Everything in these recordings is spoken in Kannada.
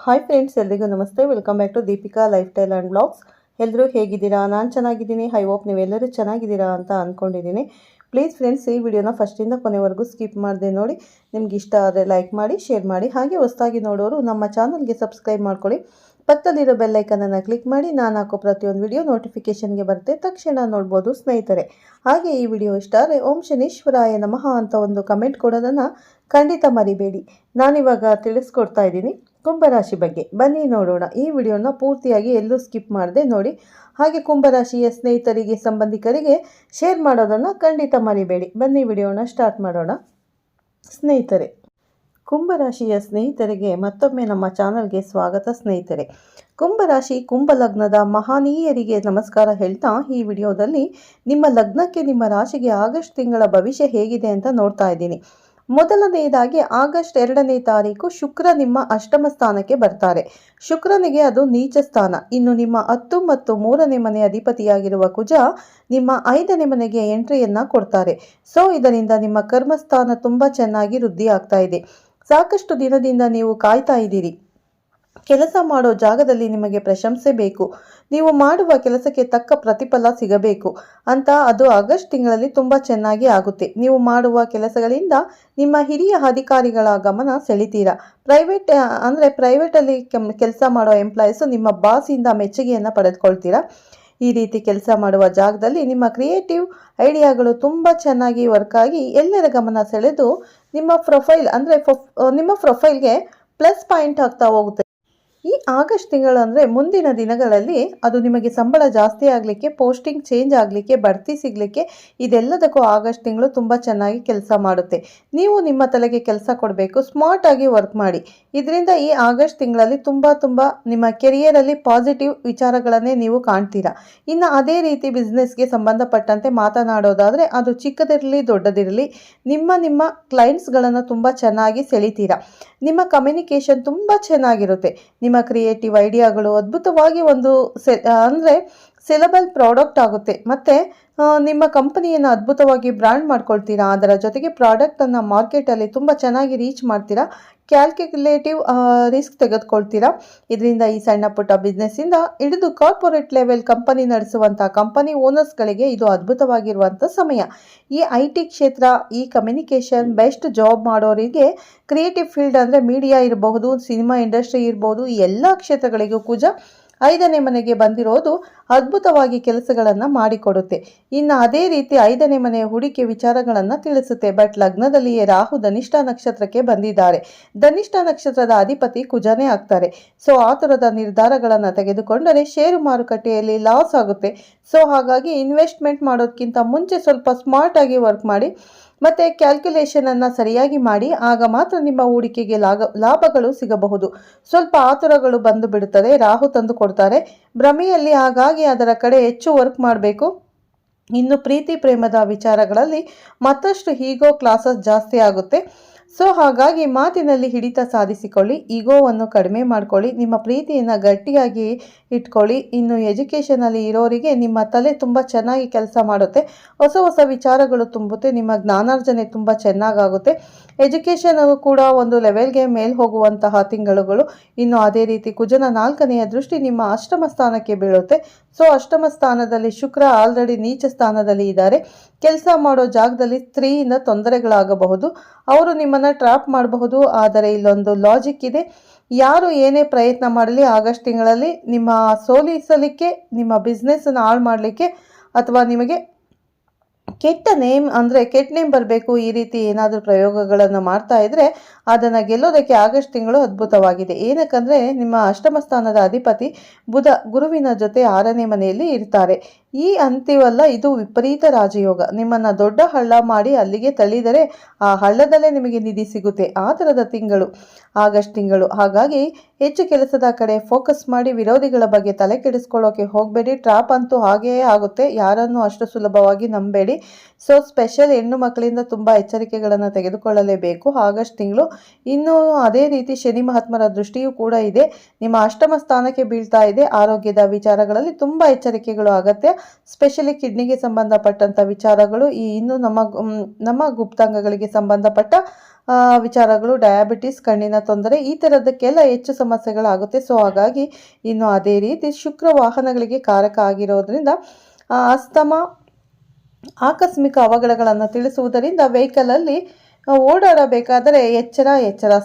ಹಾಯ್ ಫ್ರೆಂಡ್ಸ್, ಎಲ್ರಿಗೂ ನಮಸ್ತೆ. Welcome back to Deepika lifestyle and blogs. ಎಲ್ಲರೂ ಹೇಗಿದ್ದೀರಾ? ನಾನು ಚೆನ್ನಾಗಿದ್ದೀನಿ. ಐ ಹೋಪ್ ನೀವೆಲ್ಲರೂ ಚೆನ್ನಾಗಿದ್ದೀರಾ ಅಂತ ಅಂದ್ಕೊಂಡಿದ್ದೀನಿ. ಪ್ಲೀಸ್ ಫ್ರೆಂಡ್ಸ್, ಈ ವಿಡಿಯೋನ ಫಸ್ಟಿಂದ ಕೊನೆವರೆಗೂ ಸ್ಕಿಪ್ ಮಾಡದೆ ನೋಡಿ. ನಿಮ್ಗೆ ಇಷ್ಟ ಆದರೆ ಲೈಕ್ ಮಾಡಿ, ಶೇರ್ ಮಾಡಿ. ಹಾಗೆ ಹೊಸದಾಗಿ ನೋಡೋರು ನಮ್ಮ ಚಾನಲ್ಗೆ ಸಬ್ಸ್ಕ್ರೈಬ್ ಮಾಡ್ಕೊಳ್ಳಿ. ಪಕ್ಕದಲ್ಲಿರೋ ಬೆಲ್ಲೈಕನನ್ನು ಕ್ಲಿಕ್ ಮಾಡಿ. ನಾನು ಹಾಕೋ ಪ್ರತಿಯೊಂದು ವಿಡಿಯೋ ನೋಟಿಫಿಕೇಷನ್ಗೆ ಬರುತ್ತೆ, ತಕ್ಷಣ ನೋಡ್ಬೋದು ಸ್ನೇಹಿತರೆ. ಹಾಗೆ ಈ ವಿಡಿಯೋ ಇಷ್ಟ ಆದರೆ ಓಂ ಶನೀಶ್ವರಾಯ ನಮಃ ಅಂತ ಒಂದು ಕಮೆಂಟ್ ಕೊಡೋದನ್ನು ಖಂಡಿತ ಮರಿಬೇಡಿ. ನಾನಿವಾಗ ತಿಳಿಸ್ಕೊಡ್ತಾ ಇದ್ದೀನಿ ಕುಂಭರಾಶಿ ಬಗ್ಗೆ. ಬನ್ನಿ ನೋಡೋಣ. ಈ ವಿಡಿಯೋನ ಪೂರ್ತಿಯಾಗಿ ಎಲ್ಲೂ ಸ್ಕಿಪ್ ಮಾಡದೆ ನೋಡಿ. ಹಾಗೆ ಕುಂಭರಾಶಿಯ ಸ್ನೇಹಿತರಿಗೆ, ಸಂಬಂಧಿಕರಿಗೆ ಶೇರ್ ಮಾಡೋದನ್ನು ಖಂಡಿತ ಮರಿಬೇಡಿ. ಬನ್ನಿ ವಿಡಿಯೋನ ಸ್ಟಾರ್ಟ್ ಮಾಡೋಣ. ಸ್ನೇಹಿತರೆ, ಕುಂಭರಾಶಿಯ ಸ್ನೇಹಿತರಿಗೆ ಮತ್ತೊಮ್ಮೆ ನಮ್ಮ ಚಾನಲ್ಗೆ ಸ್ವಾಗತ. ಸ್ನೇಹಿತರೆ, ಕುಂಭರಾಶಿ ಕುಂಭ ಲಗ್ನದ ಮಹನೀಯರಿಗೆ ನಮಸ್ಕಾರ ಹೇಳ್ತಾ ಈ ವಿಡಿಯೋದಲ್ಲಿ ನಿಮ್ಮ ಲಗ್ನಕ್ಕೆ, ನಿಮ್ಮ ರಾಶಿಗೆ ಆಗಸ್ಟ್ ತಿಂಗಳ ಭವಿಷ್ಯ ಹೇಗಿದೆ ಅಂತ ನೋಡ್ತಾ ಇದ್ದೀನಿ. ಮೊದಲನೆಯದಾಗಿ ಆಗಸ್ಟ್ 2ನೇ ತಾರೀಕು ಶುಕ್ರ ನಿಮ್ಮ ಅಷ್ಟಮ ಸ್ಥಾನಕ್ಕೆ ಬರ್ತಾರೆ. ಶುಕ್ರನಿಗೆ ಅದು ನೀಚ ಸ್ಥಾನ. ಇನ್ನು ನಿಮ್ಮ 10 ಮತ್ತು 3ನೇ ಮನೆ ಅಧಿಪತಿಯಾಗಿರುವ ಕುಜ ನಿಮ್ಮ 5ನೇ ಮನೆಗೆ ಎಂಟ್ರಿಯನ್ನ ಕೊಡ್ತಾರೆ. ಸೊ ಇದರಿಂದ ನಿಮ್ಮ ಕರ್ಮಸ್ಥಾನ ತುಂಬಾ ಚೆನ್ನಾಗಿ ವೃದ್ಧಿ ಆಗ್ತಾ ಇದೆ. ಸಾಕಷ್ಟು ದಿನದಿಂದ ನೀವು ಕಾಯ್ತಾ ಇದ್ದೀರಿ. ಕೆಲಸ ಮಾಡೋ ಜಾಗದಲ್ಲಿ ನಿಮಗೆ ಪ್ರಶಂಸೆ ಬೇಕು, ನೀವು ಮಾಡುವ ಕೆಲಸಕ್ಕೆ ತಕ್ಕ ಪ್ರತಿಫಲ ಸಿಗಬೇಕು ಅಂತ ಅದು ಆಗಸ್ಟ್ ತಿಂಗಳಲ್ಲಿ ತುಂಬ ಚೆನ್ನಾಗಿ ಆಗುತ್ತೆ. ನೀವು ಮಾಡುವ ಕೆಲಸಗಳಿಂದ ನಿಮ್ಮ ಹಿರಿಯ ಅಧಿಕಾರಿಗಳ ಗಮನ ಸೆಳಿತೀರಾ. ಪ್ರೈವೇಟಲ್ಲಿ ಕೆಲಸ ಮಾಡೋ ಎಂಪ್ಲಾಯೀಸು ನಿಮ್ಮ ಬಾಸಿಂದ ಮೆಚ್ಚುಗೆಯನ್ನು ಪಡೆದುಕೊಳ್ತೀರಾ. ಈ ರೀತಿ ಕೆಲಸ ಮಾಡುವ ಜಾಗದಲ್ಲಿ ನಿಮ್ಮ ಕ್ರಿಯೇಟಿವ್ ಐಡಿಯಾಗಳು ತುಂಬ ಚೆನ್ನಾಗಿ ವರ್ಕ್ ಆಗಿ ಎಲ್ಲರ ಗಮನ ಸೆಳೆದು ನಿಮ್ಮ ಪ್ರೊಫೈಲ್ಗೆ ಪ್ಲಸ್ ಪಾಯಿಂಟ್ ಆಗ್ತಾ ಹೋಗುತ್ತೆ. ಈ ಆಗಸ್ಟ್ ತಿಂಗಳು ಅಂದರೆ ಮುಂದಿನ ದಿನಗಳಲ್ಲಿ ಅದು ನಿಮಗೆ ಸಂಬಳ ಜಾಸ್ತಿ ಆಗಲಿಕ್ಕೆ, ಪೋಸ್ಟಿಂಗ್ ಚೇಂಜ್ ಆಗಲಿಕ್ಕೆ, ಬಡ್ತಿ ಸಿಗಲಿಕ್ಕೆ, ಇದೆಲ್ಲದಕ್ಕೂ ಆಗಸ್ಟ್ ತಿಂಗಳು ತುಂಬ ಚೆನ್ನಾಗಿ ಕೆಲಸ ಮಾಡುತ್ತೆ. ನೀವು ನಿಮ್ಮ ತಲೆಗೆ ಕೆಲಸ ಕೊಡಬೇಕು, ಸ್ಮಾರ್ಟ್ ಆಗಿ ವರ್ಕ್ ಮಾಡಿ. ಇದರಿಂದ ಈ ಆಗಸ್ಟ್ ತಿಂಗಳಲ್ಲಿ ತುಂಬ ನಿಮ್ಮ ಕೆರಿಯರಲ್ಲಿ ಪಾಸಿಟಿವ್ ವಿಚಾರಗಳನ್ನೇ ನೀವು ಕಾಣ್ತೀರಾ. ಇನ್ನು ಅದೇ ರೀತಿ ಬಿಸ್ನೆಸ್ಗೆ ಸಂಬಂಧಪಟ್ಟಂತೆ ಮಾತನಾಡೋದಾದರೆ ಅದು ಚಿಕ್ಕದಿರಲಿ ದೊಡ್ಡದಿರಲಿ, ನಿಮ್ಮ ಕ್ಲೈಂಟ್ಸ್ಗಳನ್ನು ತುಂಬ ಚೆನ್ನಾಗಿ ಸೆಳಿತೀರಾ. ನಿಮ್ಮ ಕಮ್ಯುನಿಕೇಷನ್ ತುಂಬ ಚೆನ್ನಾಗಿರುತ್ತೆ. ನಿಮ್ಮ ಕ್ರಿಯೇಟಿವ್ ಐಡಿಯಾಗಳು ಅದ್ಭುತವಾಗಿ ಸೆಲೆಬಲ್ ಪ್ರಾಡಕ್ಟ್ ಆಗುತ್ತೆ. ಮತ್ತು ನಿಮ್ಮ ಕಂಪನಿಯನ್ನು ಅದ್ಭುತವಾಗಿ ಬ್ರ್ಯಾಂಡ್ ಮಾಡ್ಕೊಳ್ತೀರಾ. ಅದರ ಜೊತೆಗೆ ಪ್ರಾಡಕ್ಟನ್ನು ಮಾರ್ಕೆಟಲ್ಲಿ ತುಂಬ ಚೆನ್ನಾಗಿ ರೀಚ್ ಮಾಡ್ತೀರಾ. ಕ್ಯಾಲ್ಕುಲೇಟಿವ್ ರಿಸ್ಕ್ ತೆಗೆದುಕೊಳ್ತೀರಾ. ಇದರಿಂದ ಈ ಸಣ್ಣ ಪುಟ್ಟ ಬಿಸ್ನೆಸ್ಸಿಂದ ಹಿಡಿದು ಕಾರ್ಪೊರೇಟ್ ಲೆವೆಲ್ ಕಂಪನಿ ನಡೆಸುವಂಥ ಕಂಪನಿ ಓನರ್ಸ್ಗಳಿಗೆ ಇದು ಅದ್ಭುತವಾಗಿರುವಂಥ ಸಮಯ. ಈ IT ಕ್ಷೇತ್ರ, ಈ ಕಮ್ಯುನಿಕೇಷನ್, ಬೆಸ್ಟ್ ಜಾಬ್ ಮಾಡೋರಿಗೆ, ಕ್ರಿಯೇಟಿವ್ ಫೀಲ್ಡ್ ಅಂದರೆ ಮೀಡಿಯಾ ಇರಬಹುದು, ಸಿನಿಮಾ ಇಂಡಸ್ಟ್ರಿ ಇರಬಹುದು, ಎಲ್ಲ ಕ್ಷೇತ್ರಗಳಿಗೂ ಕುಜ 5ನೇ ಮನೆಗೆ ಬಂದಿರೋದು ಅದ್ಭುತವಾಗಿ ಕೆಲಸಗಳನ್ನು ಮಾಡಿಕೊಡುತ್ತೆ. ಇನ್ನು ಅದೇ ರೀತಿ 5ನೇ ಮನೆಯ ಹೂಡಿಕೆ ವಿಚಾರಗಳನ್ನು ತಿಳಿಸುತ್ತೆ. ಬಟ್ ಲಗ್ನದಲ್ಲಿಯೇ ರಾಹು ಧನಿಷ್ಠ ನಕ್ಷತ್ರಕ್ಕೆ ಬಂದಿದ್ದಾರೆ. ಧನಿಷ್ಠ ನಕ್ಷತ್ರದ ಅಧಿಪತಿ ಕುಜನೇ ಆಗ್ತಾರೆ. ಸೊ ಆತುರದ ನಿರ್ಧಾರಗಳನ್ನು ತೆಗೆದುಕೊಂಡರೆ ಷೇರು ಮಾರುಕಟ್ಟೆಯಲ್ಲಿ ಲಾಸ್ ಆಗುತ್ತೆ. ಸೊ ಹಾಗಾಗಿ ಇನ್ವೆಸ್ಟ್ಮೆಂಟ್ ಮಾಡೋದಕ್ಕಿಂತ ಮುಂಚೆ ಸ್ವಲ್ಪ ಸ್ಮಾರ್ಟ್ ಆಗಿ ವರ್ಕ್ ಮಾಡಿ ಮತ್ತು ಕ್ಯಾಲ್ಕುಲೇಷನನ್ನು ಸರಿಯಾಗಿ ಮಾಡಿ. ಆಗ ಮಾತ್ರ ನಿಮ್ಮ ಹೂಡಿಕೆಗೆ ಲಾಭಗಳು ಸಿಗಬಹುದು. ಸ್ವಲ್ಪ ಆತುರಗಳು ಬಂದು ಬಿಡುತ್ತದೆ, ರಾಹು ತಂದು ಕೊಡ್ತಾರೆ ಭ್ರಮೆಯಲ್ಲಿ. ಹಾಗಾಗಿ ಅದರ ಕಡೆ ಹೆಚ್ಚು ವರ್ಕ್ ಮಾಡಬೇಕು. ಇನ್ನು ಪ್ರೀತಿ ಪ್ರೇಮದ ವಿಚಾರಗಳಲ್ಲಿ ಮತ್ತಷ್ಟು ಈಗೋ ಕ್ಲಾಸಸ್ ಜಾಸ್ತಿ ಆಗುತ್ತೆ. ಸೊ ಹಾಗಾಗಿ ಮಾತಿನಲ್ಲಿ ಹಿಡಿತ ಸಾಧಿಸಿಕೊಳ್ಳಿ, ಈಗೋವನ್ನು ಕಡಿಮೆ ಮಾಡ್ಕೊಳ್ಳಿ, ನಿಮ್ಮ ಪ್ರೀತಿಯನ್ನು ಗಟ್ಟಿಯಾಗಿ ಇಟ್ಕೊಳ್ಳಿ. ಇನ್ನು ಎಜುಕೇಷನಲ್ಲಿ ಇರೋರಿಗೆ ನಿಮ್ಮ ತಲೆ ತುಂಬ ಚೆನ್ನಾಗಿ ಕೆಲಸ ಮಾಡುತ್ತೆ, ಹೊಸ ವಿಚಾರಗಳು ತುಂಬುತ್ತೆ, ನಿಮ್ಮ ಜ್ಞಾನಾರ್ಜನೆ ತುಂಬ ಚೆನ್ನಾಗಾಗುತ್ತೆ. ಎಜುಕೇಷನ್ ಕೂಡ ಒಂದು ಲೆವೆಲ್ಗೆ ಮೇಲೆ ಹೋಗುವಂತಹ ತಿಂಗಳುಗಳು. ಇನ್ನು ಅದೇ ರೀತಿ ಕುಜನ 4ನೆಯ ದೃಷ್ಟಿ ನಿಮ್ಮ ಅಷ್ಟಮ ಸ್ಥಾನಕ್ಕೆ ಬೀಳುತ್ತೆ. ಸೊ ಅಷ್ಟಮ ಸ್ಥಾನದಲ್ಲಿ ಶುಕ್ರ ಆಲ್ರೆಡಿ ನೀಚ ಸ್ಥಾನದಲ್ಲಿ ಇದ್ದಾರೆ. ಕೆಲಸ ಮಾಡೋ ಜಾಗದಲ್ಲಿ ಸ್ತ್ರೀಯಿಂದ ತೊಂದರೆಗಳಾಗಬಹುದು, ಅವರು ನಿಮ್ಮನ್ನು ಟ್ರ್ಯಾಪ್ ಮಾಡಬಹುದು. ಆದರೆ ಇಲ್ಲೊಂದು ಲಾಜಿಕ್ ಇದೆ. ಯಾರು ಏನೇ ಪ್ರಯತ್ನ ಮಾಡಲಿ ಆಗಸ್ಟ್ ತಿಂಗಳಲ್ಲಿ ನಿಮ್ಮ ಸೋಲಿಸಲಿಕ್ಕೆ, ನಿಮ್ಮ ಬಿಸ್ನೆಸ್ಸನ್ನು ಹಾಳು ಮಾಡಲಿಕ್ಕೆ, ಅಥವಾ ನಿಮಗೆ ಕೆಟ್ಟ ನೇಮ್ ಬರಬೇಕು, ಈ ರೀತಿ ಏನಾದರೂ ಪ್ರಯೋಗಗಳನ್ನು ಮಾಡ್ತಾ ಇದ್ರೆ ಅದನ್ನು ಗೆಲ್ಲೋದಕ್ಕೆ ಆಗಸ್ಟ್ ತಿಂಗಳು ಅದ್ಭುತವಾಗಿದೆ. ಏನಕ್ಕಂದರೆ ನಿಮ್ಮ ಅಷ್ಟಮ ಸ್ಥಾನದ ಅಧಿಪತಿ ಬುಧ ಗುರುವಿನ ಜೊತೆ 6ನೇ ಮನೆಯಲ್ಲಿ ಇರ್ತಾರೆ. ಈ ಅಂತ್ಯವಲ್ಲ, ಇದು ವಿಪರೀತ ರಾಜಯೋಗ. ನಿಮ್ಮನ್ನು ದೊಡ್ಡ ಹಳ್ಳ ಮಾಡಿ ಅಲ್ಲಿಗೆ ತಳ್ಳಿದರೆ ಆ ಹಳ್ಳದಲ್ಲೇ ನಿಮಗೆ ನಿಧಿ ಸಿಗುತ್ತೆ. ಆ ಥರದ ತಿಂಗಳು ಆಗಸ್ಟ್ ತಿಂಗಳು. ಹಾಗಾಗಿ ಹೆಚ್ಚು ಕೆಲಸದ ಕಡೆ ಫೋಕಸ್ ಮಾಡಿ. ವಿರೋಧಿಗಳ ಬಗ್ಗೆ ತಲೆ ಕೆಡಿಸ್ಕೊಳ್ಳೋಕೆ ಹೋಗಬೇಡಿ. ಟ್ರಾಪ್ ಅಂತೂ ಹಾಗೆಯೇ ಆಗುತ್ತೆ, ಯಾರನ್ನು ಅಷ್ಟು ಸುಲಭವಾಗಿ ನಂಬೇಡಿ. ಸೊ ಸ್ಪೆಷಲ್ ಹೆಣ್ಣು ಮಕ್ಕಳಿಂದ ತುಂಬ ಎಚ್ಚರಿಕೆಗಳನ್ನು ತೆಗೆದುಕೊಳ್ಳಲೇಬೇಕು ಆಗಸ್ಟ್ ತಿಂಗಳು. ಇನ್ನು ಅದೇ ರೀತಿ ಶನಿ ಮಹಾತ್ಮರ ದೃಷ್ಟಿಯೂ ಕೂಡ ಇದೆ, ನಿಮ್ಮ ಅಷ್ಟಮ ಸ್ಥಾನಕ್ಕೆ ಬೀಳ್ತಾ ಇದೆ. ಆರೋಗ್ಯದ ವಿಚಾರಗಳಲ್ಲಿ ತುಂಬ ಎಚ್ಚರಿಕೆಗಳು ಅಗತ್ಯ. ಸ್ಪೆಷಲಿ ಕಿಡ್ನಿಗೆ ಸಂಬಂಧಪಟ್ಟಂಥ ವಿಚಾರಗಳು, ಇನ್ನು ನಮ್ಮ ಗುಪ್ತಾಂಗಗಳಿಗೆ ಸಂಬಂಧಪಟ್ಟ ವಿಚಾರಗಳು, ಡಯಾಬಿಟಿಸ್, ಕಣ್ಣಿನ ತೊಂದರೆ ಈ ಥರದಕ್ಕೆಲ್ಲ ಹೆಚ್ಚು ಸಮಸ್ಯೆಗಳಾಗುತ್ತೆ. ಸೊ ಹಾಗಾಗಿ ಇನ್ನು ಅದೇ ರೀತಿ ಶುಕ್ರ ವಾಹನಗಳಿಗೆ ಕಾರಕ ಆಗಿರೋದ್ರಿಂದ ಅಸ್ತಮ, ಆಕಸ್ಮಿಕ ಅವಘಡಗಳನ್ನು ತಿಳಿಸುವುದರಿಂದ ವೆಹಿಕಲಲ್ಲಿ ಓಡಾಡಬೇಕಾದರೆ ಎಚ್ಚರ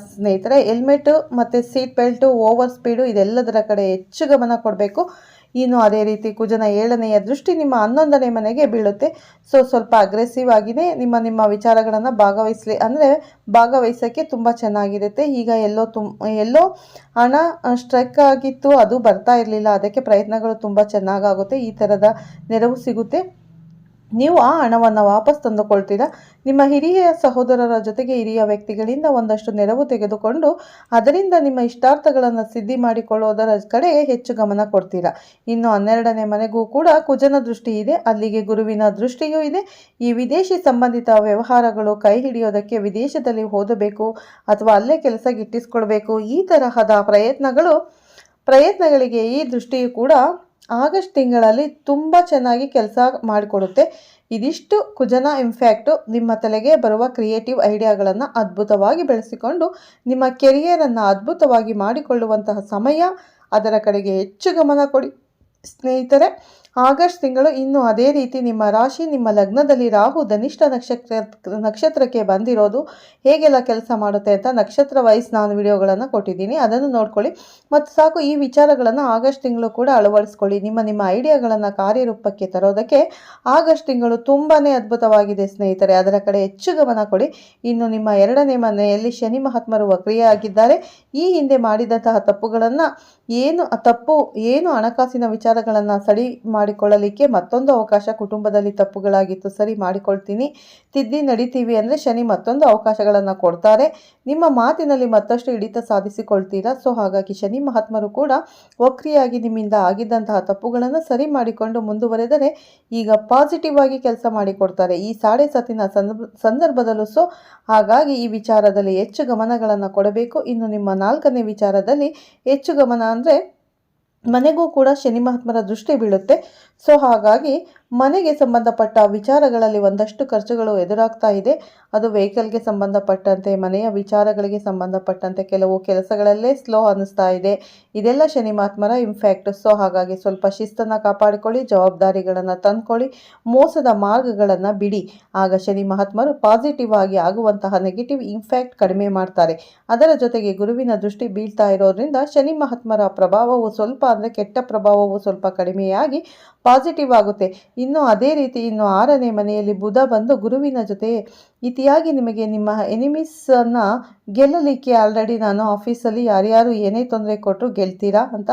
ಸ್ನೇಹಿತರೆ. ಹೆಲ್ಮೆಟ್ಟು ಮತ್ತು ಸೀಟ್ ಬೆಲ್ಟು, ಓವರ್ ಸ್ಪೀಡು ಇದೆಲ್ಲದರ ಕಡೆ ಹೆಚ್ಚು ಗಮನ ಕೊಡಬೇಕು. ಇನ್ನು ಅದೇ ರೀತಿ ಕುಜನ 7ನೆಯ ದೃಷ್ಟಿ ನಿಮ್ಮ 11ನೇ ಮನೆಗೆ ಬೀಳುತ್ತೆ. ಸೊ ಸ್ವಲ್ಪ ಅಗ್ರೆಸಿವ್ ಆಗಿದೆ ನಿಮ್ಮ ವಿಚಾರಗಳನ್ನು ಭಾಗವಹಿಸೋಕ್ಕೆ ತುಂಬ ಚೆನ್ನಾಗಿರುತ್ತೆ. ಈಗ ಎಲ್ಲೋ ಹಣ ಸ್ಟ್ರಕ್ ಆಗಿತ್ತು, ಅದು ಬರ್ತಾ ಇರಲಿಲ್ಲ, ಅದಕ್ಕೆ ಪ್ರಯತ್ನಗಳು ತುಂಬ ಚೆನ್ನಾಗಾಗುತ್ತೆ. ಈ ಥರದ ನೆರವು ಸಿಗುತ್ತೆ. ನೀವು ಆ ಹಣವನ್ನು ವಾಪಸ್ ತಂದುಕೊಳ್ತೀರಾ. ನಿಮ್ಮ ಹಿರಿಯ ಸಹೋದರರ ಜೊತೆಗೆ ಹಿರಿಯ ವ್ಯಕ್ತಿಗಳಿಂದ ಒಂದಷ್ಟು ನೆರವು ತೆಗೆದುಕೊಂಡು ಅದರಿಂದ ನಿಮ್ಮ ಇಷ್ಟಾರ್ಥಗಳನ್ನು ಸಿದ್ಧಿ ಮಾಡಿಕೊಳ್ಳೋದರ ಕಡೆ ಹೆಚ್ಚು ಗಮನ ಕೊಡ್ತೀರಾ. ಇನ್ನು 12ನೇ ಮನೆಗೂ ಕೂಡ ಕುಜನ ದೃಷ್ಟಿ ಇದೆ, ಅಲ್ಲಿಗೆ ಗುರುವಿನ ದೃಷ್ಟಿಯೂ ಇದೆ. ಈ ವಿದೇಶಿ ಸಂಬಂಧಿತ ವ್ಯವಹಾರಗಳು ಕೈ ಹಿಡಿಯೋದಕ್ಕೆ ವಿದೇಶದಲ್ಲಿ ಓದಬೇಕು ಅಥವಾ ಅಲ್ಲೇ ಕೆಲಸ ಗಿಟ್ಟಿಸ್ಕೊಳ್ಬೇಕು, ಈ ತರಹದ ಪ್ರಯತ್ನಗಳಿಗೆ ಈ ದೃಷ್ಟಿಯು ಕೂಡ ಆಗಸ್ಟ್ ತಿಂಗಳಲ್ಲಿ ತುಂಬ ಚೆನ್ನಾಗಿ ಕೆಲಸ ಮಾಡಿಕೊಡುತ್ತೆ. ಇದಿಷ್ಟು ಕುಜನ ಇಂಪ್ಯಾಕ್ಟು ನಿಮ್ಮ ತಲೆಗೆ ಬರುವ ಕ್ರಿಯೇಟಿವ್ ಐಡಿಯಾಗಳನ್ನು ಅದ್ಭುತವಾಗಿ ಬೆಳೆಸಿಕೊಂಡು ನಿಮ್ಮ ಕೆರಿಯರನ್ನು ಅದ್ಭುತವಾಗಿ ಮಾಡಿಕೊಳ್ಳುವಂತಹ ಸಮಯ. ಅದರ ಕಡೆಗೆ ಹೆಚ್ಚು ಗಮನ ಕೊಡಿ ಸ್ನೇಹಿತರೆ. ಆಗಸ್ಟ್ ತಿಂಗಳು ಇನ್ನು ಅದೇ ರೀತಿ ನಿಮ್ಮ ರಾಶಿ, ನಿಮ್ಮ ಲಗ್ನದಲ್ಲಿ ರಾಹು ಧನಿಷ್ಠ ನಕ್ಷತ್ರಕ್ಕೆ ಬಂದಿರೋದು ಹೇಗೆಲ್ಲ ಕೆಲಸ ಮಾಡುತ್ತೆ ಅಂತ ನಕ್ಷತ್ರ ವೈಸ್ ನಾನು ವಿಡಿಯೋಗಳನ್ನು ಕೊಟ್ಟಿದ್ದೀನಿ, ಅದನ್ನು ನೋಡ್ಕೊಳ್ಳಿ. ಮತ್ತು ಸಾಕು, ಈ ವಿಚಾರಗಳನ್ನು ಆಗಸ್ಟ್ ತಿಂಗಳು ಕೂಡ ಅಳವಡಿಸ್ಕೊಳ್ಳಿ. ನಿಮ್ಮ ಐಡಿಯಾಗಳನ್ನು ಕಾರ್ಯರೂಪಕ್ಕೆ ತರೋದಕ್ಕೆ ಆಗಸ್ಟ್ ತಿಂಗಳು ತುಂಬಾ ಅದ್ಭುತವಾಗಿದೆ ಸ್ನೇಹಿತರೆ. ಅದರ ಕಡೆ ಹೆಚ್ಚು ಗಮನ ಕೊಡಿ. ಇನ್ನು ನಿಮ್ಮ 2ನೇ ಮನೆಯಲ್ಲಿ ಶನಿ ಮಹಾತ್ಮರು ವಕ್ರಿಯಾಗಿದ್ದಾರೆ. ಈ ಹಿಂದೆ ಮಾಡಿದಂತಹ ತಪ್ಪುಗಳನ್ನು ಏನು ಹಣಕಾಸಿನ ವಿಚಾರಗಳನ್ನು ಸರಿ ಮಾಡಿಕೊಳ್ಳಲಿಕ್ಕೆ ಮತ್ತೊಂದು ಅವಕಾಶ, ಕುಟುಂಬದಲ್ಲಿ ತಪ್ಪುಗಳಾಗಿತ್ತು ಸರಿ ಮಾಡಿಕೊಳ್ತೀನಿ, ತಿದ್ದಿ ನಡಿತೀವಿ ಅಂದರೆ ಶನಿ ಮತ್ತೊಂದು ಅವಕಾಶಗಳನ್ನು ಕೊಡ್ತಾರೆ. ನಿಮ್ಮ ಮಾತಿನಲ್ಲಿ ಮತ್ತಷ್ಟು ಹಿಡಿತ ಸಾಧಿಸಿಕೊಳ್ತೀರಾ. ಸೊ ಹಾಗಾಗಿ ಶನಿ ಮಹಾತ್ಮರು ಕೂಡ ವಕ್ರಿಯಾಗಿ ನಿಮ್ಮಿಂದ ಆಗಿದ್ದಂತಹ ತಪ್ಪುಗಳನ್ನು ಸರಿ ಮಾಡಿಕೊಂಡು ಮುಂದುವರೆದರೆ ಈಗ ಪಾಸಿಟಿವ್ ಆಗಿ ಕೆಲಸ ಮಾಡಿಕೊಡ್ತಾರೆ ಈ ಸಾಡೆ ಸತಿನ ಸಂದರ್ಭದಲ್ಲೂ. ಸೊ ಹಾಗಾಗಿ ಈ ವಿಚಾರದಲ್ಲಿ ಹೆಚ್ಚು ಗಮನಗಳನ್ನು ಕೊಡಬೇಕು. ಇನ್ನು ನಿಮ್ಮ 4ನೇ ವಿಚಾರದಲ್ಲಿ ಹೆಚ್ಚು ಗಮನ ಅಂದರೆ ಮನೆಗೂ ಕೂಡ ಶನಿ ಮಹಾತ್ಮರ ದೃಷ್ಟಿ ಬೀಳುತ್ತೆ. ಸೊ ಹಾಗಾಗಿ ಮನೆಗೆ ಸಂಬಂಧಪಟ್ಟ ವಿಚಾರಗಳಲ್ಲಿ ಒಂದಷ್ಟು ಖರ್ಚುಗಳು ಎದುರಾಗ್ತಾ ಇದೆ. ಅದು ವೆಹಿಕಲ್ಗೆ ಸಂಬಂಧಪಟ್ಟಂತೆ, ಮನೆಯ ವಿಚಾರಗಳಿಗೆ ಸಂಬಂಧಪಟ್ಟಂತೆ ಕೆಲವು ಕೆಲಸಗಳಲ್ಲೇ ಸ್ಲೋ ಅನ್ನಿಸ್ತಾ ಇದೆ. ಇದೆಲ್ಲ ಶನಿ ಮಹಾತ್ಮರ ಇಂಪ್ಯಾಕ್ಟ್. ಸೊ ಹಾಗಾಗಿ ಸ್ವಲ್ಪ ಶಿಸ್ತನ್ನು ಕಾಪಾಡಿಕೊಳ್ಳಿ, ಜವಾಬ್ದಾರಿಗಳನ್ನು ತಂದ್ಕೊಳ್ಳಿ, ಮೋಸದ ಮಾರ್ಗಗಳನ್ನು ಬಿಡಿ. ಆಗ ಶನಿ ಮಹಾತ್ಮರು ಪಾಸಿಟಿವ್ ಆಗಿ ಆಗುವಂತಹ ನೆಗೆಟಿವ್ ಇಂಪ್ಯಾಕ್ಟ್ ಕಡಿಮೆ ಮಾಡ್ತಾರೆ. ಅದರ ಜೊತೆಗೆ ಗುರುವಿನ ದೃಷ್ಟಿ ಬೀಳ್ತಾ ಇರೋದ್ರಿಂದ ಶನಿ ಮಹಾತ್ಮರ ಪ್ರಭಾವವು ಸ್ವಲ್ಪ ಅಂದರೆ ಕೆಟ್ಟ ಪ್ರಭಾವವು ಸ್ವಲ್ಪ ಕಡಿಮೆಯಾಗಿ ಪಾಸಿಟಿವ್ ಆಗುತ್ತೆ. ಇನ್ನು ಅದೇ ರೀತಿ 6ನೇ ಮನೆಯಲ್ಲಿ ಬುಧ ಬಂದು ಗುರುವಿನ ಜೊತೆ ಇತಿಯಾಗಿ ನಿಮಗೆ ನಿಮ್ಮ ಎನಿಮೀಸನ್ನು ಗೆಲ್ಲಲಿಕ್ಕೆ ಆಲ್ರೆಡಿ ನಾನು ಆಫೀಸಲ್ಲಿ ಯಾರ್ಯಾರು ಏನೇ ತೊಂದರೆ ಕೊಟ್ಟರು ಗೆಲ್ತೀರಾ ಅಂತ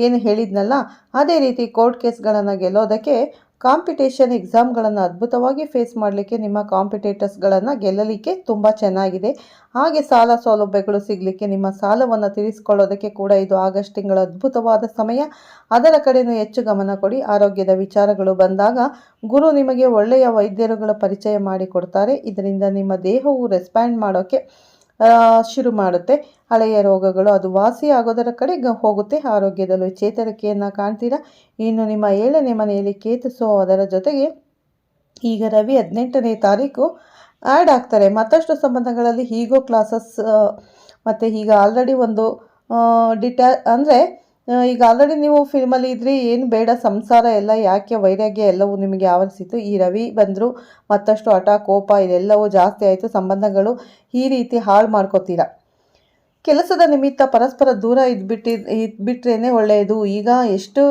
ಏನು ಹೇಳಿದ್ನಲ್ಲ, ಅದೇ ರೀತಿ ಕೋರ್ಟ್ ಕೇಸ್ಗಳನ್ನು ಗೆಲ್ಲೋದಕ್ಕೆ, ಕಾಂಪಿಟೇಷನ್ ಎಕ್ಸಾಮ್ಗಳನ್ನು ಅದ್ಭುತವಾಗಿ ಫೇಸ್ ಮಾಡಲಿಕ್ಕೆ, ನಿಮ್ಮ ಕಾಂಪಿಟೇಟರ್ಸ್ಗಳನ್ನು ಗೆಲ್ಲಲಿಕ್ಕೆ ತುಂಬ ಚೆನ್ನಾಗಿದೆ. ಹಾಗೆ ಸಾಲ ಸೌಲಭ್ಯಗಳು ಸಿಗಲಿಕ್ಕೆ, ನಿಮ್ಮ ಸಾಲವನ್ನು ತೀರಿಸಿಕೊಳ್ಳೋದಕ್ಕೆ ಕೂಡ ಇದು ಆಗಸ್ಟ್ ತಿಂಗಳ ಅದ್ಭುತವಾದ ಸಮಯ. ಅದರ ಕಡೆಯೂ ಹೆಚ್ಚು ಗಮನ ಕೊಡಿ. ಆರೋಗ್ಯದ ವಿಚಾರಗಳು ಬಂದಾಗ ಗುರು ನಿಮಗೆ ಒಳ್ಳೆಯ ವೈದ್ಯರುಗಳ ಪರಿಚಯ ಮಾಡಿಕೊಡ್ತಾರೆ. ಇದರಿಂದ ನಿಮ್ಮ ದೇಹವು ರೆಸ್ಪಾಂಡ್ ಮಾಡೋಕ್ಕೆ ಶುರು ಮಾಡುತ್ತೆ. ಹಳೆಯ ರೋಗಗಳು ಅದು ವಾಸಿ ಆಗೋದರ ಕಡೆ ಹೋಗುತ್ತೆ. ಆರೋಗ್ಯದಲ್ಲೂ ಚೇತರಿಕೆಯನ್ನು ಕಾಣ್ತೀರಾ. ಇನ್ನು ನಿಮ್ಮ 7ನೇ ಮನೆಯಲ್ಲಿ ಕೇತು, ಸೊ ಅದರ ಜೊತೆಗೆ ಈಗ ರವಿ 18ನೇ ತಾರೀಕು ಆ್ಯಡ್ ಆಗ್ತಾರೆ. ಮತ್ತಷ್ಟು ಸಂಬಂಧಗಳಲ್ಲಿ ಹೀಗೋ ಕ್ಲಾಸಸ್ ಮತ್ತು ಈಗ ಆಲ್ರೆಡಿ ಒಂದು ಈಗ ಆಲ್ರೆಡಿ ನೀವು ಫಿಲ್ಮಲ್ಲಿ ಇದ್ರಿ, ಏನು ಬೇಡ ಸಂಸಾರ ಎಲ್ಲ ಯಾಕೆ, ವೈರಾಗ್ಯ ಎಲ್ಲವೂ ನಿಮಗೆ ಆವರಿಸಿತು. ಈ ರವಿ ಬಂದರು, ಮತ್ತಷ್ಟು ಹಠ, ಕೋಪ ಇದೆಲ್ಲವೂ ಜಾಸ್ತಿ ಆಯಿತು. ಸಂಬಂಧಗಳು ಈ ರೀತಿ ಹಾಳು ಮಾಡ್ಕೋತೀರಾ. ಕೆಲಸದ ನಿಮಿತ್ತ ಪರಸ್ಪರ ದೂರ ಇದ್ಬಿಟ್ರೇ ಒಳ್ಳೆಯದು. ಈಗ ಎಷ್ಟು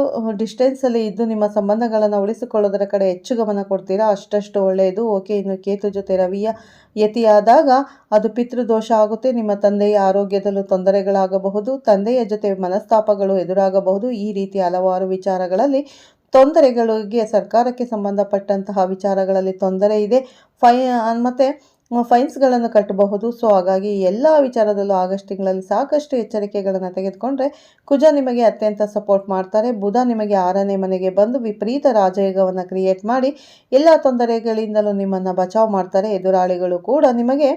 ಡಿಸ್ಟೆನ್ಸಲ್ಲಿ ಇದ್ದು ನಿಮ್ಮ ಸಂಬಂಧಗಳನ್ನು ಉಳಿಸಿಕೊಳ್ಳೋದರ ಕಡೆ ಹೆಚ್ಚು ಗಮನ ಕೊಡ್ತೀರಾ ಅಷ್ಟಷ್ಟು ಒಳ್ಳೆಯದು. ಓಕೆ, ಇನ್ನು ಕೇತು ಜೊತೆ ರವಿಯ ಯತಿಯಾದಾಗ ಅದು ಪಿತೃದೋಷ ಆಗುತ್ತೆ. ನಿಮ್ಮ ತಂದೆಯ ಆರೋಗ್ಯದಲ್ಲೂ ತೊಂದರೆಗಳಾಗಬಹುದು, ತಂದೆಯ ಜೊತೆ ಮನಸ್ತಾಪಗಳು ಎದುರಾಗಬಹುದು. ಈ ರೀತಿ ಹಲವಾರು ವಿಚಾರಗಳಲ್ಲಿ ತೊಂದರೆಗಳಿಗೆ, ಸರ್ಕಾರಕ್ಕೆ ಸಂಬಂಧಪಟ್ಟಂತಹ ವಿಚಾರಗಳಲ್ಲಿ ತೊಂದರೆ ಇದೆ. ಮತ್ತು ಫೈನ್ಸ್ಗಳನ್ನು ಕಟ್ಟಬಹುದು. ಸೊ ಹಾಗಾಗಿ ಎಲ್ಲ ವಿಚಾರದಲ್ಲೂ ಆಗಸ್ಟ್ ತಿಂಗಳಲ್ಲಿ ಸಾಕಷ್ಟು ಎಚ್ಚರಿಕೆಗಳನ್ನು ತೆಗೆದುಕೊಂಡ್ರೆ ಕುಜ ನಿಮಗೆ ಅತ್ಯಂತ ಸಪೋರ್ಟ್ ಮಾಡ್ತಾರೆ. ಬುಧ ನಿಮಗೆ 6ನೇ ಮನೆಗೆ ಬಂದು ವಿಪರೀತ ರಾಜಯೋಗವನ್ನು ಕ್ರಿಯೇಟ್ ಮಾಡಿ ಎಲ್ಲ ತೊಂದರೆಗಳಿಂದಲೂ ನಿಮ್ಮನ್ನು ಬಚಾವ್ ಮಾಡ್ತಾರೆ. ಎದುರಾಳಿಗಳು ಕೂಡ ನಿಮಗೆ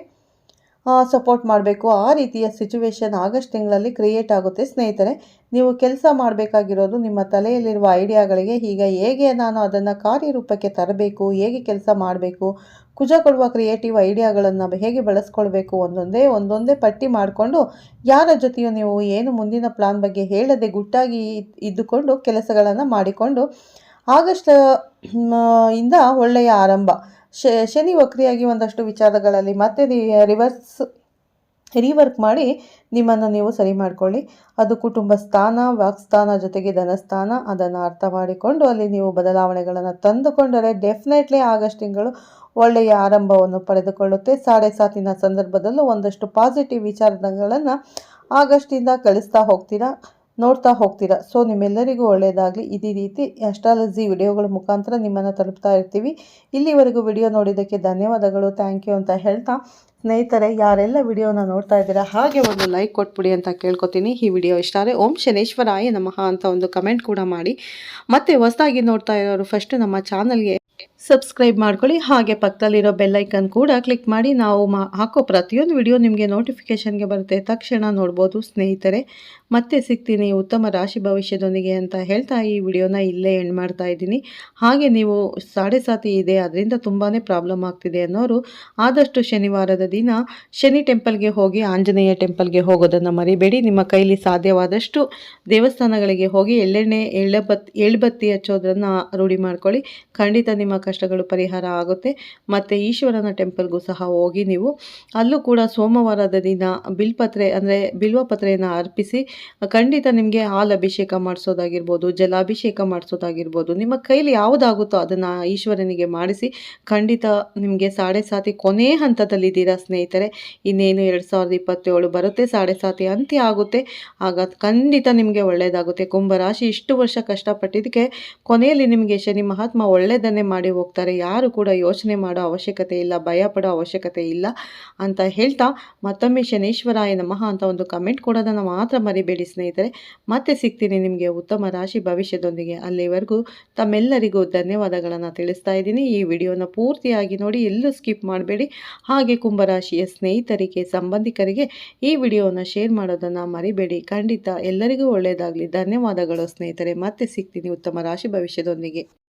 ಸಪೋರ್ಟ್ ಮಾಡಬೇಕು, ಆ ರೀತಿಯ ಸಿಚುವೇಶನ್ ಆಗಸ್ಟ್ ತಿಂಗಳಲ್ಲಿ ಕ್ರಿಯೇಟ್ ಆಗುತ್ತೆ ಸ್ನೇಹಿತರೆ. ನೀವು ಕೆಲಸ ಮಾಡಬೇಕಾಗಿರೋದು ನಿಮ್ಮ ತಲೆಯಲ್ಲಿರುವ ಐಡಿಯಾಗಳಿಗೆ ಈಗ ಹೇಗೆ ನಾನು ಅದನ್ನು ಕಾರ್ಯರೂಪಕ್ಕೆ ತರಬೇಕು, ಹೇಗೆ ಕೆಲಸ ಮಾಡಬೇಕು, ಕುಜ ಕೊಡುವ ಕ್ರಿಯೇಟಿವ್ ಐಡಿಯಾಗಳನ್ನು ಹೇಗೆ ಬಳಸ್ಕೊಳ್ಬೇಕು ಒಂದೊಂದೇ ಪಟ್ಟಿ ಮಾಡಿಕೊಂಡು ಯಾರ ಜೊತೆಯೂ ನೀವು ಏನು ಮುಂದಿನ ಪ್ಲಾನ್ ಬಗ್ಗೆ ಹೇಳದೆ ಗುಟ್ಟಾಗಿ ಇದ್ದುಕೊಂಡು ಕೆಲಸಗಳನ್ನು ಮಾಡಿಕೊಂಡು ಆಗಸ್ಟ್ ಇಂದ ಒಳ್ಳೆಯ ಆರಂಭ. ಶನಿ ವಕ್ರಿಯಾಗಿ ಒಂದಷ್ಟು ವಿಚಾರಗಳಲ್ಲಿ ಮತ್ತೆ ರೀವರ್ಕ್ ಮಾಡಿ ನಿಮ್ಮನ್ನು ನೀವು ಸರಿ ಮಾಡಿಕೊಳ್ಳಿ. ಅದು ಕುಟುಂಬ ಸ್ಥಾನ, ವಾಕ್ಸ್ಥಾನ ಜೊತೆಗೆ ಧನಸ್ಥಾನ, ಅದನ್ನು ಅರ್ಥ ಮಾಡಿಕೊಂಡು ಅಲ್ಲಿ ನೀವು ಬದಲಾವಣೆಗಳನ್ನು ತಂದುಕೊಂಡರೆ ಡೆಫಿನೆಟ್ಲಿ ಆಗಸ್ಟ್ ತಿಂಗಳು ಒಳ್ಳೆಯ ಆರಂಭವನ್ನು ಪಡೆದುಕೊಳ್ಳುತ್ತೆ. 7.5 ಸಂದರ್ಭದಲ್ಲೂ ಒಂದಷ್ಟು ಪಾಸಿಟಿವ್ ವಿಚಾರಗಳನ್ನು ಆಗಸ್ಟಿಂದ ಕಳಿಸ್ತಾ ಹೋಗ್ತೀರಾ, ನೋಡ್ತಾ ಹೋಗ್ತೀರಾ. ಸೊ ನಿಮ್ಮೆಲ್ಲರಿಗೂ ಒಳ್ಳೆಯದಾಗಲಿ. ಇದೇ ರೀತಿ ಅಸ್ಟ್ರಾಲಜಿ ವಿಡಿಯೋಗಳ ಮುಖಾಂತರ ನಿಮ್ಮನ್ನು ತಲುಪ್ತಾ ಇರ್ತೀವಿ. ಇಲ್ಲಿವರೆಗೂ ವಿಡಿಯೋ ನೋಡಿದ್ದಕ್ಕೆ ಧನ್ಯವಾದಗಳು, ಥ್ಯಾಂಕ್ ಯು ಅಂತ ಹೇಳ್ತಾ ಸ್ನೇಹಿತರೆ, ಯಾರೆಲ್ಲ ವಿಡಿಯೋನ ನೋಡ್ತಾ ಇದ್ದೀರಾ ಹಾಗೆ ಒಂದು ಲೈಕ್ ಕೊಟ್ಬಿಡಿ ಅಂತ ಕೇಳ್ಕೊತೀನಿ. ಈ ವಿಡಿಯೋ ಇಷ್ಟ ಆದರೆ ಓಂ ಶನೇಶ್ವರಾಯ ನಮಃ ಅಂತ ಒಂದು ಕಮೆಂಟ್ ಕೂಡ ಮಾಡಿ. ಮತ್ತೆ ಹೊಸದಾಗಿ ನೋಡ್ತಾ ಇರೋರು ಫಸ್ಟ್ ನಮ್ಮ ಚಾನಲ್ಗೆ ಸಬ್ಸ್ಕ್ರೈಬ್ ಮಾಡ್ಕೊಳ್ಳಿ. ಹಾಗೆ ಪಕ್ಕದಲ್ಲಿರೋ ಬೆಲ್ಲೈಕನ್ ಕೂಡ ಕ್ಲಿಕ್ ಮಾಡಿ. ನಾವು ಹಾಕೋ ಪ್ರತಿಯೊಂದು ವಿಡಿಯೋ ನಿಮಗೆ ನೋಟಿಫಿಕೇಷನ್ಗೆ ಬರುತ್ತೆ, ತಕ್ಷಣ ನೋಡ್ಬೋದು ಸ್ನೇಹಿತರೆ. ಮತ್ತೆ ಸಿಗ್ತೀನಿ ಉತ್ತಮ ರಾಶಿ ಭವಿಷ್ಯದೊಂದಿಗೆ ಅಂತ ಹೇಳ್ತಾ ಈ ವಿಡಿಯೋನ ಇಲ್ಲೇ ಎಂಡ್ ಮಾಡ್ತಾ ಇದ್ದೀನಿ. ಹಾಗೆ ನೀವು 7.5 ಇದೆ, ಅದರಿಂದ ತುಂಬಾ ಪ್ರಾಬ್ಲಮ್ ಆಗ್ತಿದೆ ಅನ್ನೋರು ಆದಷ್ಟು ಶನಿವಾರದ ದಿನ ಶನಿ ಟೆಂಪಲ್ಗೆ ಹೋಗಿ, ಆಂಜನೇಯ ಟೆಂಪಲ್ಗೆ ಹೋಗೋದನ್ನು ಮರಿಬೇಡಿ. ನಿಮ್ಮ ಕೈಲಿ ಸಾಧ್ಯವಾದಷ್ಟು ದೇವಸ್ಥಾನಗಳಿಗೆ ಹೋಗಿ ಎಳ್ಬತ್ತಿ ಹಚ್ಚೋದನ್ನು ರೂಢಿ ಮಾಡ್ಕೊಳ್ಳಿ. ಖಂಡಿತ ನಿಮ್ಮ ಕಷ್ಟಗಳು ಪರಿಹಾರ ಆಗುತ್ತೆ. ಮತ್ತು ಈಶ್ವರನ ಟೆಂಪಲ್ಗೂ ಸಹ ಹೋಗಿ ನೀವು ಅಲ್ಲೂ ಕೂಡ ಸೋಮವಾರದ ದಿನ ಬಿಲ್ವಪತ್ರೆಯನ್ನು ಅರ್ಪಿಸಿ ಖಂಡಿತ ನಿಮಗೆ ಹಾಲು ಅಭಿಷೇಕ ಮಾಡಿಸೋದಾಗಿರ್ಬೋದು, ಜಲಾಭಿಷೇಕ ಮಾಡಿಸೋದಾಗಿರ್ಬೋದು, ನಿಮ್ಮ ಕೈಲಿ ಯಾವುದಾಗುತ್ತೋ ಅದನ್ನು ಈಶ್ವರನಿಗೆ ಮಾಡಿಸಿ. ಖಂಡಿತ ನಿಮಗೆ 7.5 ಕೊನೆ ಹಂತದಲ್ಲಿದ್ದೀರಾ ಸ್ನೇಹಿತರೆ. ಇನ್ನೇನು 2027 ಬರುತ್ತೆ, 7.5 ಅಂತ್ಯ ಆಗುತ್ತೆ. ಆಗ ಖಂಡಿತ ನಿಮಗೆ ಒಳ್ಳೆಯದಾಗುತ್ತೆ. ಕುಂಭರಾಶಿ ಇಷ್ಟು ವರ್ಷ ಕಷ್ಟಪಟ್ಟಿದ್ದಕ್ಕೆ ಕೊನೆಯಲ್ಲಿ ನಿಮಗೆ ಶನಿ ಮಹಾತ್ಮ ಒಳ್ಳೆಯದನ್ನೇ ಮಾಡಿ ಹೋಗ್ತಾರೆ. ಯಾರು ಕೂಡ ಯೋಚನೆ ಮಾಡೋ ಅವಶ್ಯಕತೆ ಇಲ್ಲ, ಭಯ ಪಡೋ ಅವಶ್ಯಕತೆ ಇಲ್ಲ ಅಂತ ಹೇಳ್ತಾ ಮತ್ತೊಮ್ಮೆ ಶನೇಶ್ವರಾಯ ನಮಃ ಅಂತ ಒಂದು ಕಮೆಂಟ್ ಕೊಡೋದನ್ನು ಮಾತ್ರ ಮರಿಬೇಡಿ ಸ್ನೇಹಿತರೆ. ಮತ್ತೆ ಸಿಗ್ತೀನಿ ನಿಮಗೆ ಉತ್ತಮ ರಾಶಿ ಭವಿಷ್ಯದೊಂದಿಗೆ. ಅಲ್ಲಿವರೆಗೂ ತಮ್ಮೆಲ್ಲರಿಗೂ ಧನ್ಯವಾದಗಳನ್ನು ತಿಳಿಸ್ತಾ ಇದ್ದೀನಿ. ಈ ವಿಡಿಯೋನ ಪೂರ್ತಿಯಾಗಿ ನೋಡಿ, ಎಲ್ಲೂ ಸ್ಕಿಪ್ ಮಾಡಬೇಡಿ. ಹಾಗೆ ಕುಂಭರಾಶಿಯ ಸ್ನೇಹಿತರಿಗೆ, ಸಂಬಂಧಿಕರಿಗೆ ಈ ವಿಡಿಯೋನ ಶೇರ್ ಮಾಡೋದನ್ನು ಮರಿಬೇಡಿ. ಖಂಡಿತ ಎಲ್ಲರಿಗೂ ಒಳ್ಳೆಯದಾಗಲಿ. ಧನ್ಯವಾದಗಳು ಸ್ನೇಹಿತರೆ. ಮತ್ತೆ ಸಿಗ್ತೀನಿ ಉತ್ತಮ ರಾಶಿ ಭವಿಷ್ಯದೊಂದಿಗೆ.